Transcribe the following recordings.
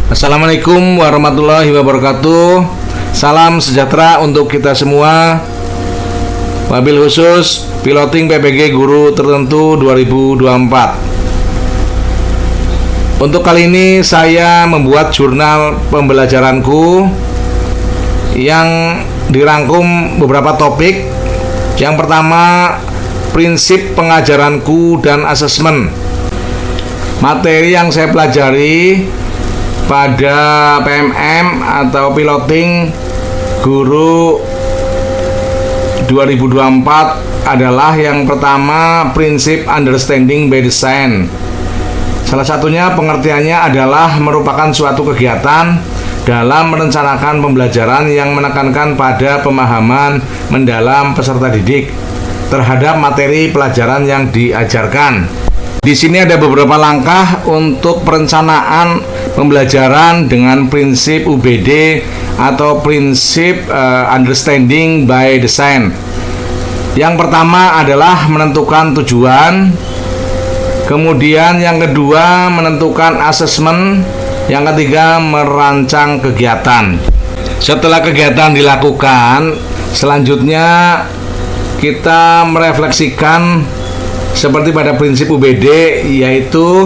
Assalamualaikum warahmatullahi wabarakatuh. Salam sejahtera untuk kita semua. Wabil khusus Piloting PPG Guru Tertentu 2024. Untuk kali ini saya membuat jurnal pembelajaranku yang dirangkum beberapa topik. Yang pertama, prinsip pengajaranku dan asesmen. Materi yang saya pelajari pada PMM atau Piloting Guru 2024 adalah yang pertama, prinsip understanding by design. Salah satunya pengertiannya adalah merupakan suatu kegiatan dalam merencanakan pembelajaran yang menekankan pada pemahaman mendalam peserta didik terhadap materi pelajaran yang diajarkan. Di sini ada beberapa langkah untuk perencanaan pembelajaran dengan prinsip UBD atau prinsip understanding by design. Yang pertama adalah menentukan tujuan. Kemudian yang kedua menentukan asesmen. Yang ketiga merancang kegiatan. Setelah kegiatan dilakukan, selanjutnya kita merefleksikan seperti pada prinsip UBD, yaitu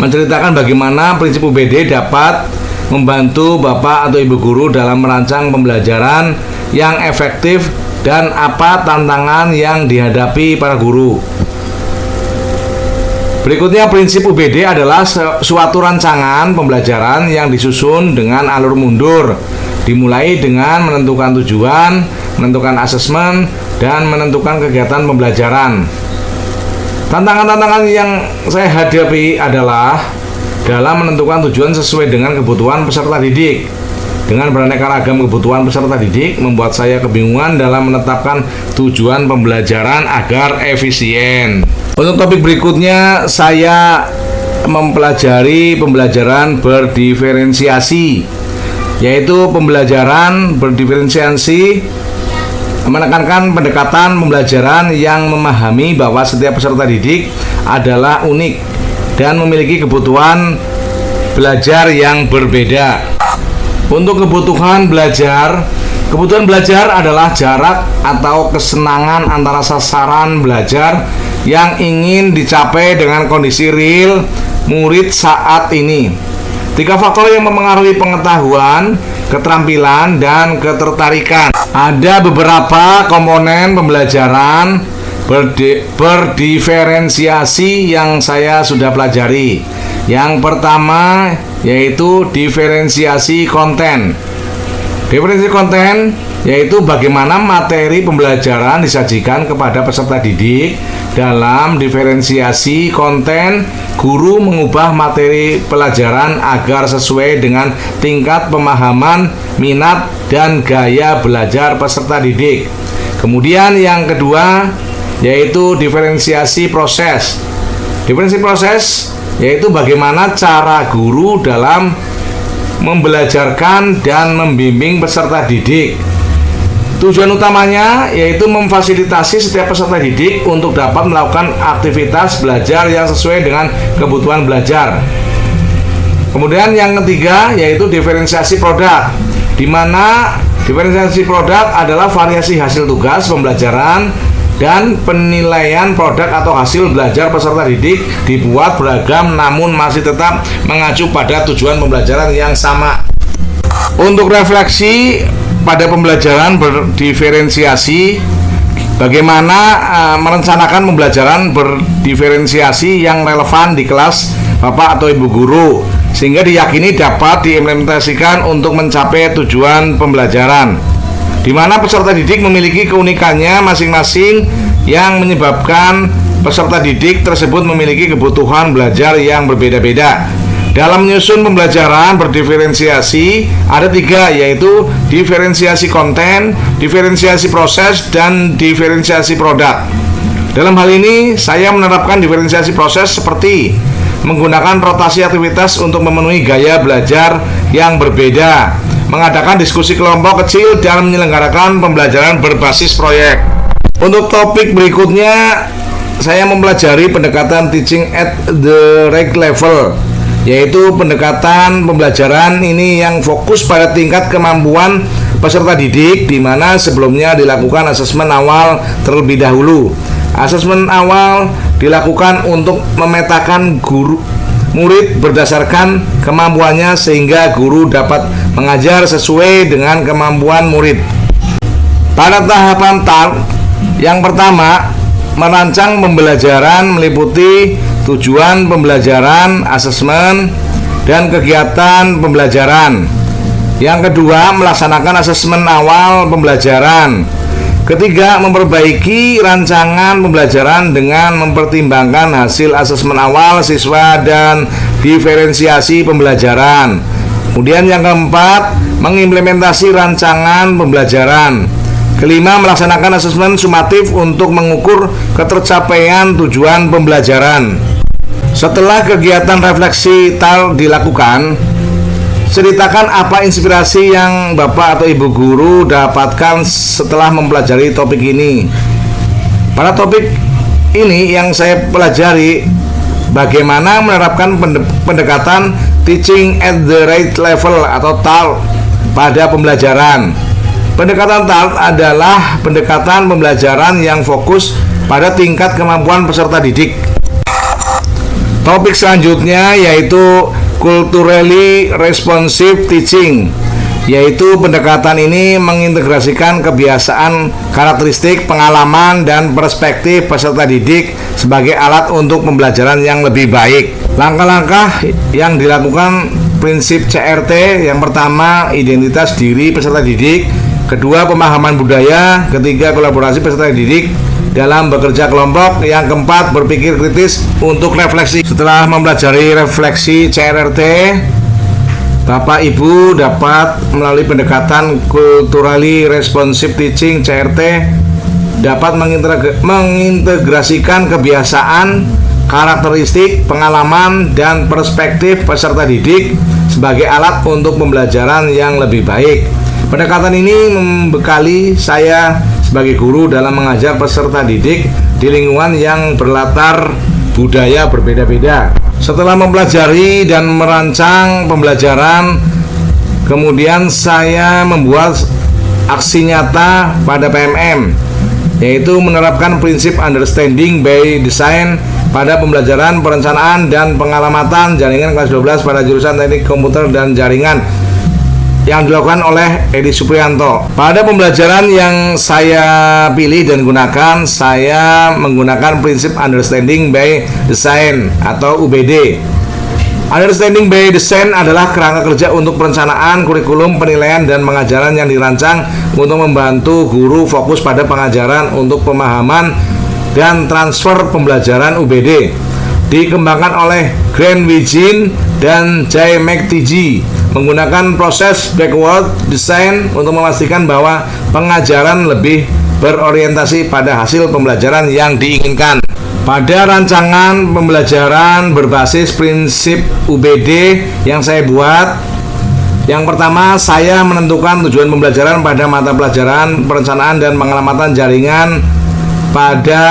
menceritakan bagaimana prinsip UBD dapat membantu Bapak atau Ibu Guru dalam merancang pembelajaran yang efektif dan apa tantangan yang dihadapi para guru. Berikutnya, prinsip UBD adalah suatu rancangan pembelajaran yang disusun dengan alur mundur, dimulai dengan menentukan tujuan, menentukan asesmen, dan menentukan kegiatan pembelajaran. Tantangan-tantangan yang saya hadapi adalah dalam menentukan tujuan sesuai dengan kebutuhan peserta didik. Dengan beraneka ragam kebutuhan peserta didik membuat saya kebingungan dalam menetapkan tujuan pembelajaran agar efisien. Untuk topik berikutnya, saya mempelajari pembelajaran berdiferensiasi, yaitu pembelajaran berdiferensiasi menekankan pendekatan pembelajaran yang memahami bahwa setiap peserta didik adalah unik dan memiliki kebutuhan belajar yang berbeda. Untuk kebutuhan belajar adalah jarak atau kesenangan antara sasaran belajar yang ingin dicapai dengan kondisi real murid saat ini. 3 faktor yang mempengaruhi pengetahuan, keterampilan, dan ketertarikan. Ada beberapa komponen pembelajaran berdiferensiasi yang saya sudah pelajari. Yang pertama yaitu diferensiasi konten. Diferensiasi konten yaitu bagaimana materi pembelajaran disajikan kepada peserta didik. Dalam diferensiasi konten, guru mengubah materi pelajaran agar sesuai dengan tingkat pemahaman, minat, dan gaya belajar peserta didik. Kemudian yang kedua yaitu diferensiasi proses. Diferensiasi proses yaitu bagaimana cara guru dalam membelajarkan dan membimbing peserta didik. Tujuan utamanya yaitu memfasilitasi setiap peserta didik untuk dapat melakukan aktivitas belajar yang sesuai dengan kebutuhan belajar. Kemudian yang ketiga yaitu diferensiasi produk, di mana diferensiasi produk adalah variasi hasil tugas pembelajaran dan penilaian produk atau hasil belajar peserta didik dibuat beragam namun masih tetap mengacu pada tujuan pembelajaran yang sama. Untuk refleksi pada pembelajaran berdiferensiasi, bagaimana merencanakan pembelajaran berdiferensiasi yang relevan di kelas Bapak atau Ibu Guru sehingga diyakini dapat diimplementasikan untuk mencapai tujuan pembelajaran, di mana peserta didik memiliki keunikannya masing-masing yang menyebabkan peserta didik tersebut memiliki kebutuhan belajar yang berbeda-beda. Dalam menyusun pembelajaran berdiferensiasi ada 3, yaitu diferensiasi konten, diferensiasi proses, dan diferensiasi produk. Dalam hal ini saya menerapkan diferensiasi proses seperti menggunakan rotasi aktivitas untuk memenuhi gaya belajar yang berbeda, mengadakan diskusi kelompok kecil, dan menyelenggarakan pembelajaran berbasis proyek. Untuk topik berikutnya, saya mempelajari pendekatan teaching at the right level, yaitu pendekatan pembelajaran ini yang fokus pada tingkat kemampuan peserta didik, di mana sebelumnya dilakukan asesmen awal terlebih dahulu. Asesmen awal dilakukan untuk memetakan murid berdasarkan kemampuannya sehingga guru dapat mengajar sesuai dengan kemampuan murid. Pada tahapan TALK yang pertama, merancang pembelajaran meliputi tujuan pembelajaran, asesmen, dan kegiatan pembelajaran. Yang kedua, melaksanakan asesmen awal pembelajaran. Ketiga, memperbaiki rancangan pembelajaran dengan mempertimbangkan hasil asesmen awal siswa dan diferensiasi pembelajaran. Kemudian yang keempat, mengimplementasi rancangan pembelajaran. Kelima, melaksanakan asesmen sumatif untuk mengukur ketercapaian tujuan pembelajaran. Setelah kegiatan refleksi TALK dilakukan, ceritakan apa inspirasi yang Bapak atau Ibu guru dapatkan setelah mempelajari topik ini. Pada topik ini yang saya pelajari, bagaimana menerapkan pendekatan teaching at the right level atau TALK pada pembelajaran. Pendekatan TALK adalah pendekatan pembelajaran yang fokus pada tingkat kemampuan peserta didik. Topik selanjutnya yaitu culturally responsive teaching, yaitu pendekatan ini mengintegrasikan kebiasaan, karakteristik, pengalaman, dan perspektif peserta didik sebagai alat untuk pembelajaran yang lebih baik. Langkah-langkah yang dilakukan prinsip CRT, yang pertama identitas diri peserta didik, kedua pemahaman budaya, ketiga kolaborasi peserta didik dalam bekerja kelompok, yang keempat berpikir kritis untuk refleksi. Setelah mempelajari refleksi CRT, Bapak Ibu dapat melalui pendekatan culturally responsive teaching CRT dapat mengintegrasikan kebiasaan, karakteristik, pengalaman, dan perspektif peserta didik sebagai alat untuk pembelajaran yang lebih baik. Pendekatan ini membekali saya sebagai guru dalam mengajar peserta didik di lingkungan yang berlatar budaya berbeda-beda. Setelah mempelajari dan merancang pembelajaran, kemudian saya membuat aksi nyata pada PMM, yaitu menerapkan prinsip understanding by design pada pembelajaran perencanaan dan pengalamatan jaringan kelas 12 pada jurusan teknik komputer dan jaringan yang dilakukan oleh Edi Supriyanto. Pada pembelajaran yang saya pilih dan gunakan, saya menggunakan prinsip understanding by design atau UBD. Understanding by design adalah kerangka kerja untuk perencanaan kurikulum, penilaian, dan pengajaran yang dirancang untuk membantu guru fokus pada pengajaran untuk pemahaman dan transfer pembelajaran. UBD dikembangkan oleh Grant Wijin dan Jay McTG menggunakan proses backward design untuk memastikan bahwa pengajaran lebih berorientasi pada hasil pembelajaran yang diinginkan. Pada rancangan pembelajaran berbasis prinsip UBD yang saya buat, yang pertama saya menentukan tujuan pembelajaran pada mata pelajaran perencanaan dan pengalamatan jaringan pada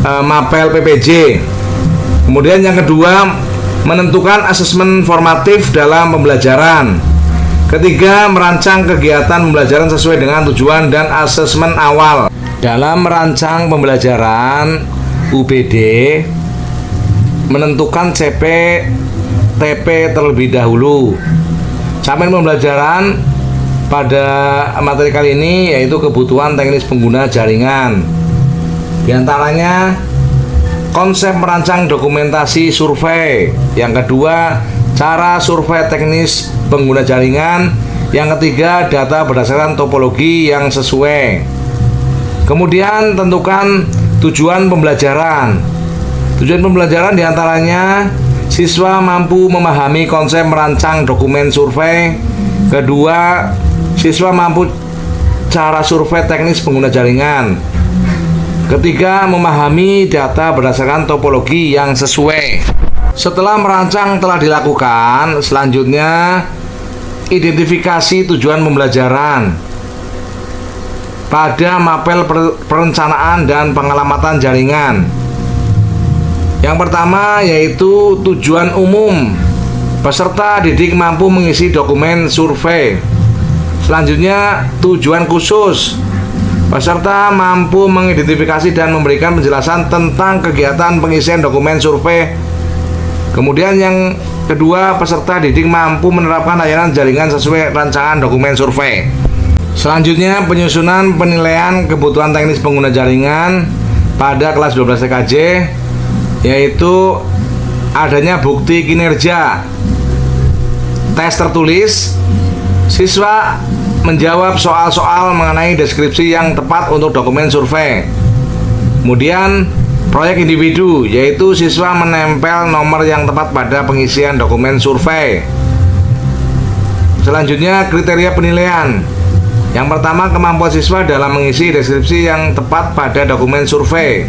Mapel PPJ. Kemudian yang kedua, menentukan asesmen formatif dalam pembelajaran. Ketiga, merancang kegiatan pembelajaran sesuai dengan tujuan dan asesmen awal. Dalam merancang pembelajaran UBD, menentukan CP TP terlebih dahulu. Capaian pembelajaran pada materi kali ini yaitu kebutuhan teknis pengguna jaringan. Di antaranya konsep merancang dokumentasi survei. Yang kedua, cara survei teknis pengguna jaringan. Yang ketiga, data berdasarkan topologi yang sesuai. Kemudian tentukan tujuan pembelajaran. Tujuan pembelajaran diantaranya siswa mampu memahami konsep merancang dokumen survei. Kedua, siswa mampu cara survei teknis pengguna jaringan. Ketiga, memahami data berdasarkan topologi yang sesuai. Setelah merancang telah dilakukan, selanjutnya identifikasi tujuan pembelajaran pada mapel perencanaan dan pengalamatan jaringan. Yang pertama yaitu tujuan umum. Peserta didik mampu mengisi dokumen survei. Selanjutnya, tujuan khusus. Peserta mampu mengidentifikasi dan memberikan penjelasan tentang kegiatan pengisian dokumen survei. Kemudian yang kedua, peserta didik mampu menerapkan layanan jaringan sesuai rancangan dokumen survei. Selanjutnya, penyusunan penilaian kebutuhan teknis pengguna jaringan pada kelas 12 TKJ, yaitu adanya bukti kinerja. Tes tertulis, siswa menjawab soal-soal mengenai deskripsi yang tepat untuk dokumen survei. Kemudian proyek individu, yaitu siswa menempel nomor yang tepat pada pengisian dokumen survei. Selanjutnya, kriteria penilaian. Yang pertama, kemampuan siswa dalam mengisi deskripsi yang tepat pada dokumen survei.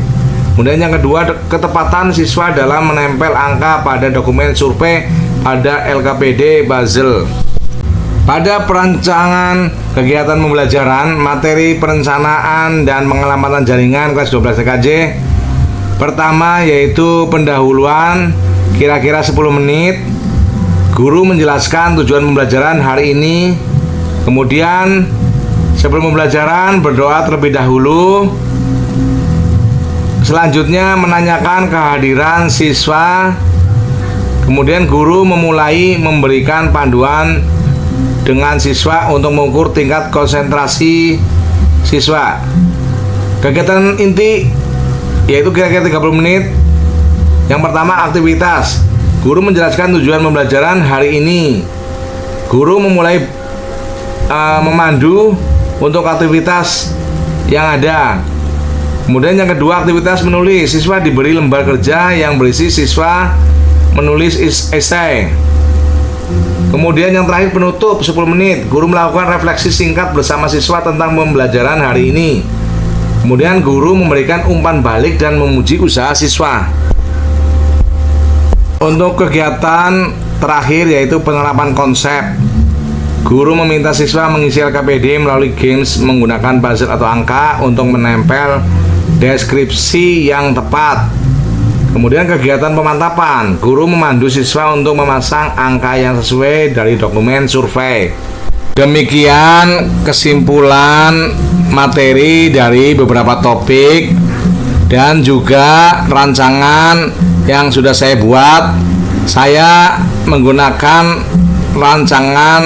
Kemudian yang kedua, ketepatan siswa dalam menempel angka pada dokumen survei pada LKPD Basel. Pada perancangan kegiatan pembelajaran, materi perencanaan dan pengamatan jaringan kelas 12 TKJ, pertama yaitu pendahuluan kira-kira 10 menit. Guru menjelaskan tujuan pembelajaran hari ini. Kemudian sebelum pembelajaran berdoa terlebih dahulu. Selanjutnya menanyakan kehadiran siswa. Kemudian guru memulai memberikan panduan dengan siswa untuk mengukur tingkat konsentrasi siswa. Kegiatan inti yaitu kira-kira 30 menit. Yang pertama, aktivitas. Guru menjelaskan tujuan pembelajaran hari ini. Guru memulai memandu untuk aktivitas yang ada. Kemudian yang kedua, aktivitas menulis. Siswa diberi lembar kerja yang berisi siswa menulis esai. Kemudian yang terakhir, penutup 10 menit. Guru melakukan refleksi singkat bersama siswa tentang pembelajaran hari ini. Kemudian guru memberikan umpan balik dan memuji usaha siswa. Untuk kegiatan terakhir yaitu penerapan konsep. Guru meminta siswa mengisi LKPD melalui games menggunakan buzzer atau angka untuk menempel deskripsi yang tepat. Kemudian kegiatan pemantapan. Guru memandu siswa untuk memasang angka yang sesuai dari dokumen survei. Demikian kesimpulan materi dari beberapa topik dan juga rancangan yang sudah saya buat. Saya menggunakan rancangan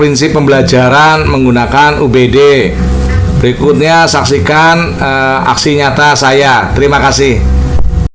prinsip pembelajaran menggunakan UBD. Berikutnya saksikan aksi nyata saya. Terima kasih.